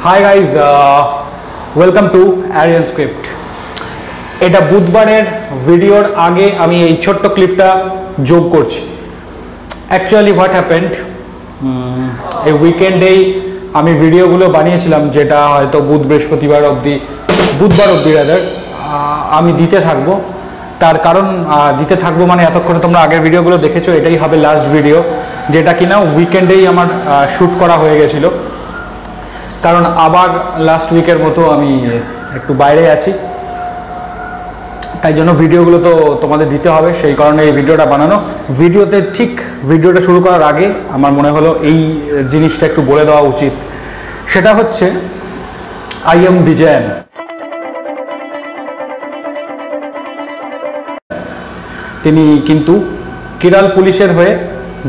Hi guys, welcome to Aryan script. এটা বুধবারের ভিডিওর আগে আমি এই ছোট্ট ক্লিপটা যোগ করছি। অ্যাকচুয়ালি হোয়াট হ্যাপেন্ড, এই উইকেন্ডেই আমি ভিডিওগুলো বানিয়েছিলাম, যেটা হয়তো বুধবার অবধি রাদার আমি দিতে থাকবো। তার কারণ দিতে থাকবো মানে এতক্ষণে তোমরা আগের ভিডিওগুলো দেখেছো, এটাই হবে লাস্ট ভিডিও, যেটা কিনা উইকেন্ডেই আমার শ্যুট করা হয়ে গেছিলো। কারণ আবার লাস্ট উইকের মতো আমি একটু বাইরে আছি, তাই জন্য ভিডিওগুলো তো তোমাদের দিতে হবে, সেই কারণে এই ভিডিওটা বানানো। ভিডিওটা শুরু করার আগে আমার মনে হলো এই জিনিসটা একটু বলে দেওয়া উচিত। সেটা হচ্ছে আই এম বিজয়ন। তিনি কিন্তু কেরল পুলিশের হয়ে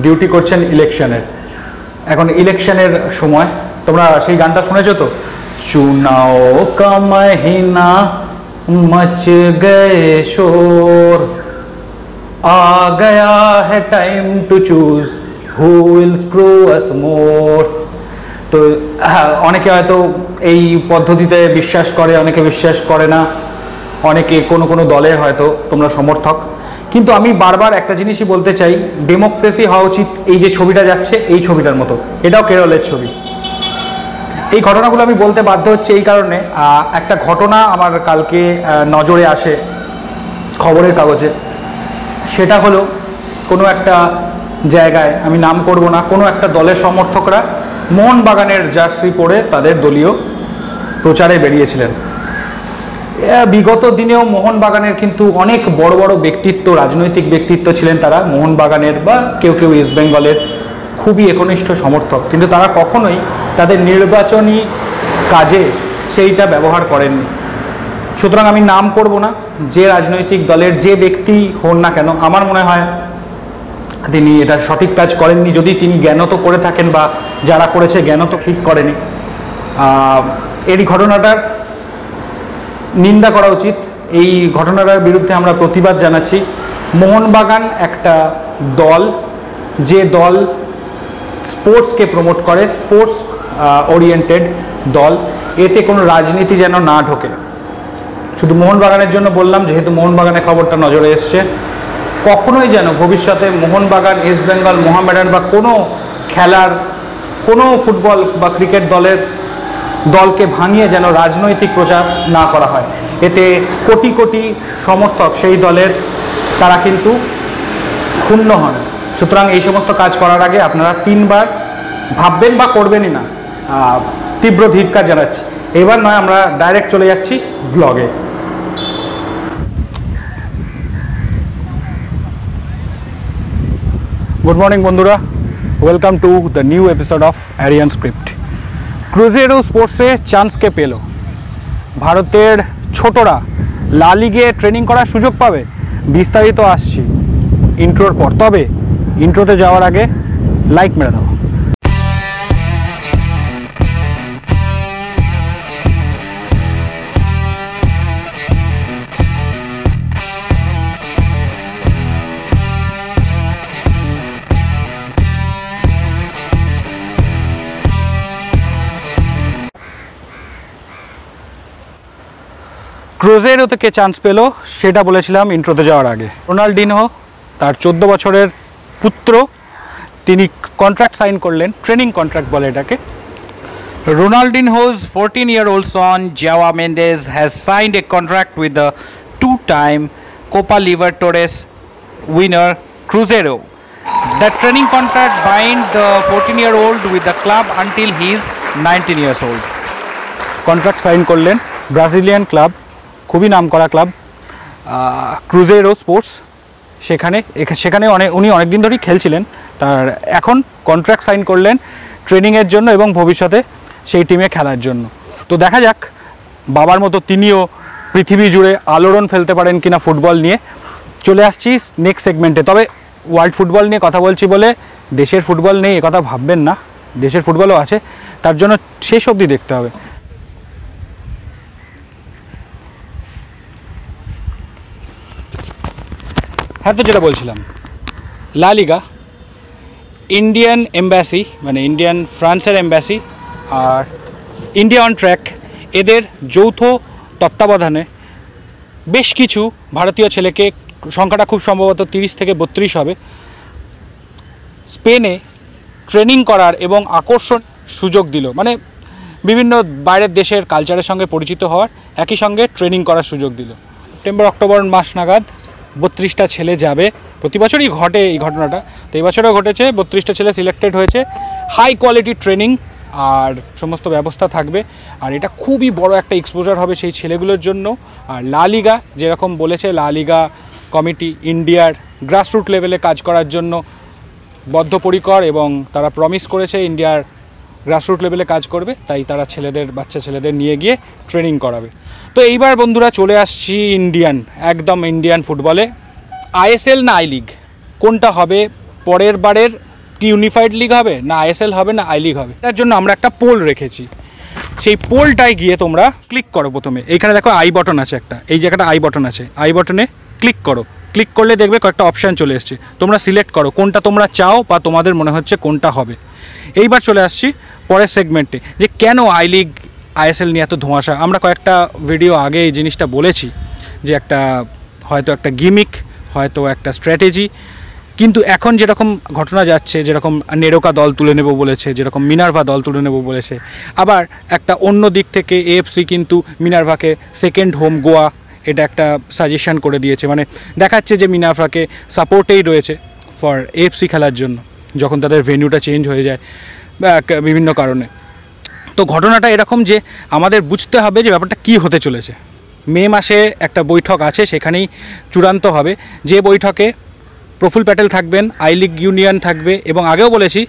ডিউটি করছেন ইলেকশনের। এখন ইলেকশনের সময় তোমরা সেই গানটা শুনেছো তো, চুনাও কা মহিনা মচ গয়ে শোর, আ গয়া হ্যায় time to choose who will screw us more. তো অনেকে হয়তো এই পদ্ধতিতে বিশ্বাস করে, অনেকে বিশ্বাস করে না, অনেকে কোনো দলের হয়তো তোমরা সমর্থক। কিন্তু আমি বারবার একটা জিনিসই বলতে চাই, ডেমোক্রেসি হওয়া উচিত এই যে ছবিটা যাচ্ছে এই ছবিটার মতো। এটাও কেরলের ছবি। এই ঘটনাগুলো আমি বলতে বাধ্য হচ্ছে এই কারণে, একটা ঘটনা আমার কালকে নজরে আসে খবরের কাগজে। সেটা হলো কোনো একটা জায়গায়, আমি নাম করব না, কোনো একটা দলের সমর্থকরা মোহনবাগানের জার্সি পরে তাদের দলীয় প্রচারে বেরিয়েছিলেন। বিগত দিনেও মোহনবাগানের কিন্তু অনেক বড় বড় ব্যক্তিত্ব, রাজনৈতিক ব্যক্তিত্ব ছিলেন তারা মোহনবাগানের, বা কেউ ইস্ট বেঙ্গলের খুবই একনিষ্ঠ সমর্থক, কিন্তু তারা কখনোই তাদের নির্বাচনী কাজে সেইটা ব্যবহার করেননি। সুতরাং আমি নাম করব না, যে রাজনৈতিক দলের যে ব্যক্তি হন না কেন, আমার মনে হয় তিনি এটা সঠিক কাজ করেননি। যদি তিনি জ্ঞানত করে থাকেন বা যারা করেছে জ্ঞানত ঠিক করেনি, এই ঘটনাটার নিন্দা করা উচিত। এই ঘটনাটার বিরুদ্ধে আমরা প্রতিবাদ জানাচ্ছি। মোহনবাগান একটা দল, যে দল স্পোর্টসকে প্রমোট করে, স্পোর্টস ওরিয়েন্টেড দল, এতে কোনো রাজনীতি যেন না ঢোকে। শুধু মোহনবাগানের জন্য বললাম, যেহেতু মোহনবাগানের খবরটা নজরে এসছে, কখনোই যেন ভবিষ্যতে মোহনবাগান, ইস্ট বেঙ্গল, মোহামেডান বা কোনো খেলার, কোনো ফুটবল বা ক্রিকেট দলকে ভাঙিয়ে যেন রাজনৈতিক প্রচার না করা হয়। এতে কোটি কোটি সমর্থক সেই দলের, তারা কিন্তু ক্ষুণ্ণ হন। সুতরাং এই সমস্ত কাজ করার আগে আপনারা 3 বার ভাববেন বা করবেনই না। তীব্র ধিক্কার জানাচ্ছি। এবার নয়, আমরা ডাইরেক্ট চলে যাচ্ছি ভ্লগে। গুড মর্নিং বন্ধুরা, welcome to the new episode of Aryan script. Cruzeiro স্পোর্টসে চান্সকে পেল। ভারতের ছোটরা লা লিগে ট্রেনিং করার সুযোগ পাবে। বিস্তারিত আসছি ইন্ট্রোর পর। তবে ইন্ট্রোতে যাওয়ার আগে লাইক মেরে দাও। ক্রুজেরোতে কে চান্স পেল সেটা বলেছিলাম ইন্ট্রোতে যাওয়ার আগে। রোনাল্ডিনহো, তার 14 বছরের পুত্র, তিনি কন্ট্রাক্ট সাইন করলেন, ট্রেনিং কন্ট্রাক্ট বলে এটাকে। Ronaldinho's 14-year-old son João Mendes has signed a contract with the two-time Copa Libertadores winner Cruzeiro. The training contract binds the 14-year-old with the club until he is 19 years old. Contract sign করলেন Brazilian club, খুবই নামকরা club ক্রুজেরো sports. সেখানে উনি অনেকদিন ধরেই খেলছিলেন। তার এখন contract sign করলেন ট্রেনিংয়ের জন্য এবং ভবিষ্যতে সেই টিমে খেলার জন্য। তো দেখা যাক বাবার মতো তিনিও পৃথিবী জুড়ে আলোড়ন ফেলতে পারেন কিনা ফুটবল নিয়ে। চলে আসছি নেক্সট সেগমেন্টে। তবে ওয়ার্ল্ড ফুটবল নিয়ে কথা বলছি বলে দেশের ফুটবল নেই এ কথা ভাববেন না, দেশের ফুটবলও আছে, তার জন্য শেষ অবধি দেখতে হবে। হ্যাঁ, তো যেটা বলছিলাম, লা লিগা, ইন্ডিয়ান এম্বাসি মানে ইন্ডিয়ান ফ্রান্সের এম্বাসি আর ইন্ডিয়া অন ট্র্যাক এদের যৌথ তত্ত্বাবধানে বেশ কিছু ভারতীয় ছেলেকে, সংখ্যাটা খুব সম্ভবত 30 থেকে 32 হবে, স্পেনে ট্রেনিং করার এবং আকর্ষণ সুযোগ দিল। মানে বিভিন্ন বাইরের দেশের কালচারের সঙ্গে পরিচিত হওয়ার, একই সঙ্গে ট্রেনিং করার সুযোগ দিল। সেপ্টেম্বর অক্টোবর মাস নাগাদ 32টা ছেলে যাবে। প্রতি বছরই ঘটে এই ঘটনাটা, তো এই বছরও ঘটেছে। 32টা ছেলে সিলেক্টেড হয়েছে। হাই কোয়ালিটি ট্রেনিং আর সমস্ত ব্যবস্থা থাকবে, আর এটা খুবই বড় একটা এক্সপোজার হবে সেই ছেলেগুলোর জন্য। আর লা লিগা যেরকম বলেছে, লা লিগা কমিটি ইন্ডিয়ার গ্রাসরুট লেভেলে কাজ করার জন্য বদ্ধপরিকর, এবং তারা প্রমিস করেছে ইন্ডিয়ার গ্রাসরুট লেভেলে কাজ করবে, তাই তারা বাচ্চা ছেলেদের নিয়ে গিয়ে ট্রেনিং করাবে। তো এইবার বন্ধুরা চলে আসছি একদম ইন্ডিয়ান ফুটবলে। আইএসএল না আই লিগ, কোনটা হবে পরের বারের? কি ইউনিফাইড লিগ হবে, না আইএসএল হবে, না আই লিগ হবে? তার জন্য আমরা একটা পোল রেখেছি। সেই পোলটায় গিয়ে তোমরা ক্লিক করো। প্রথমে এইখানে দেখো আই বটন আছে একটা, এই জায়গাটা আই বটন আছে, আই বটনে ক্লিক করো। ক্লিক করলে দেখবে কয়েকটা অপশান চলে এসছে, তোমরা সিলেক্ট করো কোনটা তোমরা চাও বা তোমাদের মনে হচ্ছে কোনটা হবে। এইবার চলে আসছি পরের সেগমেন্টে, যে কেন আই লিগ আইএসএল নিয়ে এত ধোঁয়াশা। আমরা কয়েকটা ভিডিও আগে এই জিনিসটা বলেছি যে হয়তো একটা গিমিক, হয়তো একটা স্ট্র্যাটেজি, কিন্তু এখন যেরকম ঘটনা যাচ্ছে, যেরকম নেরোকা দল তুলে নেব বলেছে, যেরকম মিনার্ভা দল তুলে নেব বলেছে, আবার একটা অন্য দিক থেকে এএফসি কিন্তু মিনার্ভাকে সেকেন্ড হোম গোয়া এটা একটা সাজেশন করে দিয়েছে। মানে দেখাচ্ছে যে মিনার্ভাকে সাপোর্টেই রয়েছে ফর এএফসি খেলার জন্য, যখন তাদের ভেন্যুটা চেঞ্জ হয়ে যায় বা বিভিন্ন কারণে। তো ঘটনাটা এরকম যে আমাদের বুঝতে হবে যে ব্যাপারটা কী হতে চলেছে। মে মাসে একটা বৈঠক আছে, সেখানেই চূড়ান্ত হবে। যে বৈঠকে প্রফুল প্যাটেল থাকবেন, আই লিগ ইউনিয়ন থাকবে, এবং আগেও বলেছি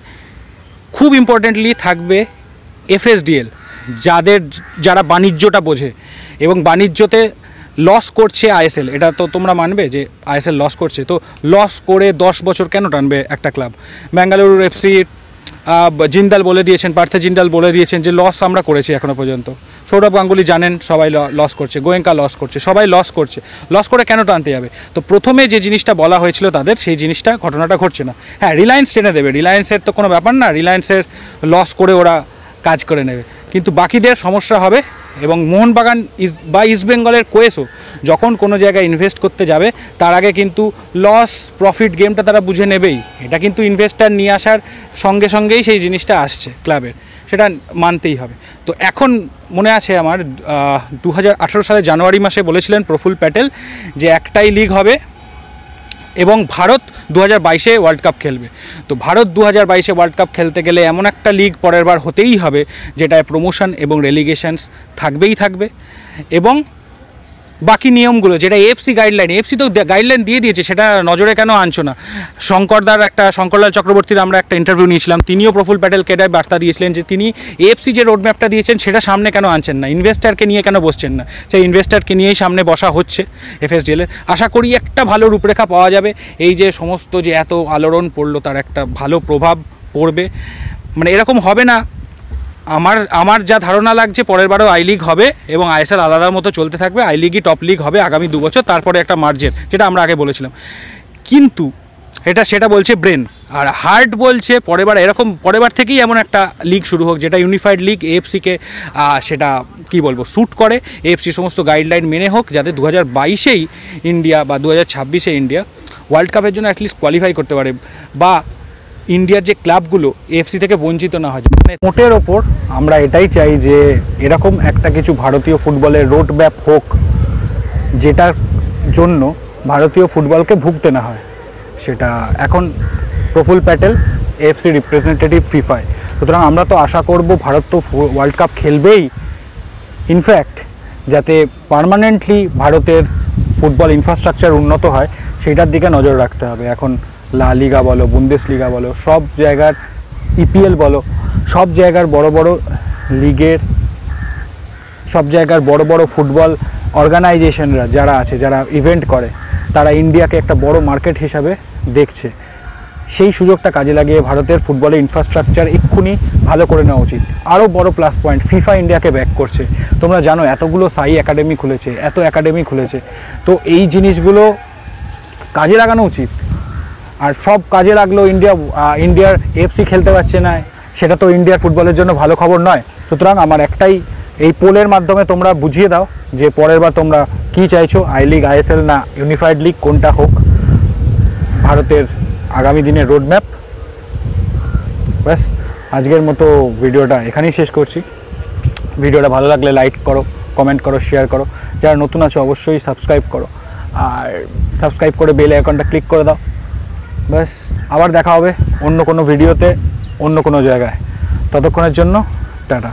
খুব ইম্পর্টেন্টলি থাকবে এফএসডিএল, যারা বাণিজ্যটা বোঝে এবং বাণিজ্যতে লস করছে আইএসএল। এটা তো তোমরা মানবে যে আইএসএল লস করছে, তো লস করে 10 বছর কেন টানবে একটা ক্লাব? ব্যাঙ্গালুরু এফসি জিন্দাল বলে দিয়েছেন, পার্থে জিন্দাল বলে দিয়েছেন যে লস আমরা করেছি এখনও পর্যন্ত। সৌরভ গাঙ্গুলি জানেন সবাই লস করছে, গোয়েঙ্কা লস করছে, সবাই লস করছে, লস করে কেন টানতে যাবে? তো প্রথমে যে জিনিসটা বলা হয়েছিল তাদের, সেই জিনিসটা ঘটনাটা ঘটছে না। হ্যাঁ, রিলায়েন্স টেনে দেবে, রিলায়েন্সের তো কোনো ব্যাপার না, রিলায়েন্সের লস করে ওরা কাজ করে নেবে, কিন্তু বাকিদের সমস্যা হবে। এবং মোহনবাগান বা ইস্টবেঙ্গলের কোয়েসও যখন কোনো জায়গায় ইনভেস্ট করতে যাবে, তার আগে কিন্তু লস প্রফিট গেমটা তারা বুঝে নেবেই। এটা কিন্তু ইনভেস্টার নিয়ে আসার সঙ্গে সঙ্গেই সেই জিনিসটা আসছে ক্লাবের, সেটা মানতেই হবে। তো এখন মনে আছে আমার 2018 সালে জানুয়ারি মাসে বলেছিলেন প্রফুল প্যাটেল যে একটাই লিগ হবে এবং ভারত 2022-এ ওয়ার্ল্ড কাপ খেলবে। তো ভারত 2022-এ ওয়ার্ল্ড কাপ খেলতে গেলে এমন একটা লিগ পরের বার হতেই হবে যেটায় প্রমোশন এবং রেলিগেশনস থাকবে, এবং বাকি নিয়মগুলো যেটা এএফসি গাইডলাইন, এএফসি তো গাইডলাইন দিয়ে দিয়েছে, সেটা নজরে কেন আনছো না? শঙ্করলাল চক্রবর্তীর আমরা একটা ইন্টারভিউ নিয়েছিলাম, তিনিও প্রফুল প্যাটেলকে এটাই বার্তা দিয়েছিলেন যে তিনি এএফসি যে রোডম্যাপটা দিয়েছেন সেটা সামনে কেন আনছেন না, ইনভেস্টারকে নিয়ে কেন বসছেন না? সেই ইনভেস্টারকে নিয়েই সামনে বসা হচ্ছে এফএসডিএলের। আশা করি একটা ভালো রূপরেখা পাওয়া যাবে, এই যে সমস্ত যে এত আলোড়ন পড়লো তার একটা ভালো প্রভাব পড়বে। মানে এরকম হবে না, আমার যা ধারণা লাগছে পরের বারও আই লিগ হবে এবং আইএসএল আলাদা মতো চলতে থাকবে, আই লিগই টপ লিগ হবে আগামী 2 বছর, তারপরে একটা মার্জের, যেটা আমরা আগে বলেছিলাম। কিন্তু সেটা বলছে ব্রেন, আর হার্ট বলছে পরের বার থেকেই এমন একটা লিগ শুরু হোক যেটা ইউনিফাইড লিগ, এএফসিকে সেটা কি বলবো স্যুট করে, এএফসি সমস্ত গাইডলাইন মেনে হোক, যাতে 2022-এই ইন্ডিয়া বা 2026-এ ইন্ডিয়া ওয়ার্ল্ড কাপের জন্য অ্যাটলিস্ট কোয়ালিফাই করতে পারে, বা ইন্ডিয়ার যে ক্লাবগুলো এএফসি থেকে বঞ্চিত না হয়। মানে মোটের ওপর আমরা এটাই চাই যে এরকম একটা কিছু ভারতীয় ফুটবলের রোড ম্যাপ হোক, যেটার জন্য ভারতীয় ফুটবলকে ভুগতে না হয়। সেটা এখন প্রফুল প্যাটেল এএফসি রিপ্রেজেন্টেটিভ ফিফায়, সুতরাং আমরা তো আশা করব ভারত তো ওয়ার্ল্ড কাপ খেলবেই, ইনফ্যাক্ট যাতে পার্মানেন্টলি ভারতের ফুটবল ইনফ্রাস্ট্রাকচার উন্নত হয় সেইটার দিকে নজর রাখতে হবে। এখন লা লিগা বলো, বুন্দেসলিগা বলো, সব জায়গার ইপিএল বলো, সব জায়গার বড় বড় লিগের, সব জায়গার বড় বড় ফুটবল অর্গানাইজেশনরা যারা আছে, যারা ইভেন্ট করে, তারা ইন্ডিয়াকে একটা বড় মার্কেট হিসাবে দেখছে। সেই সুযোগটা কাজে লাগিয়ে ভারতের ফুটবলের ইনফ্রাস্ট্রাকচার এক্ষুনি ভালো করে নেওয়া উচিত। আরও বড় প্লাস পয়েন্ট, ফিফা ইন্ডিয়াকে ব্যাক করছে। তোমরা জানো এতগুলো সাই একাডেমি খুলেছে, এত একাডেমি খুলেছে, তো এই জিনিসগুলো কাজে লাগানো উচিত। আর সব কাজে লাগলো, ইন্ডিয়ার এএফসি খেলতে পারছে না, সেটা তো ইন্ডিয়ার ফুটবলের জন্য ভালো খবর নয়। সুতরাং আমার একটাই, এই পোলের মাধ্যমে তোমরা বুঝিয়ে দাও যে পরের বার তোমরা কী চাইছো, আই লিগ, আইএসএল না ইউনিফাইড লিগ, কোনটা হোক ভারতের আগামী দিনের রোডম্যাপ। ব্যাস আজকের মতো ভিডিওটা এখানেই শেষ করছি। ভিডিওটা ভালো লাগলে লাইক করো, কমেন্ট করো, শেয়ার করো। যারা নতুন আছো অবশ্যই সাবস্ক্রাইব করো, আর সাবস্ক্রাইব করে বেল আইকনটা ক্লিক করে দাও। ব্যাস আবার দেখা হবে অন্য কোনো ভিডিওতে, অন্য কোনো জায়গায়। ততক্ষণের জন্য টাটা।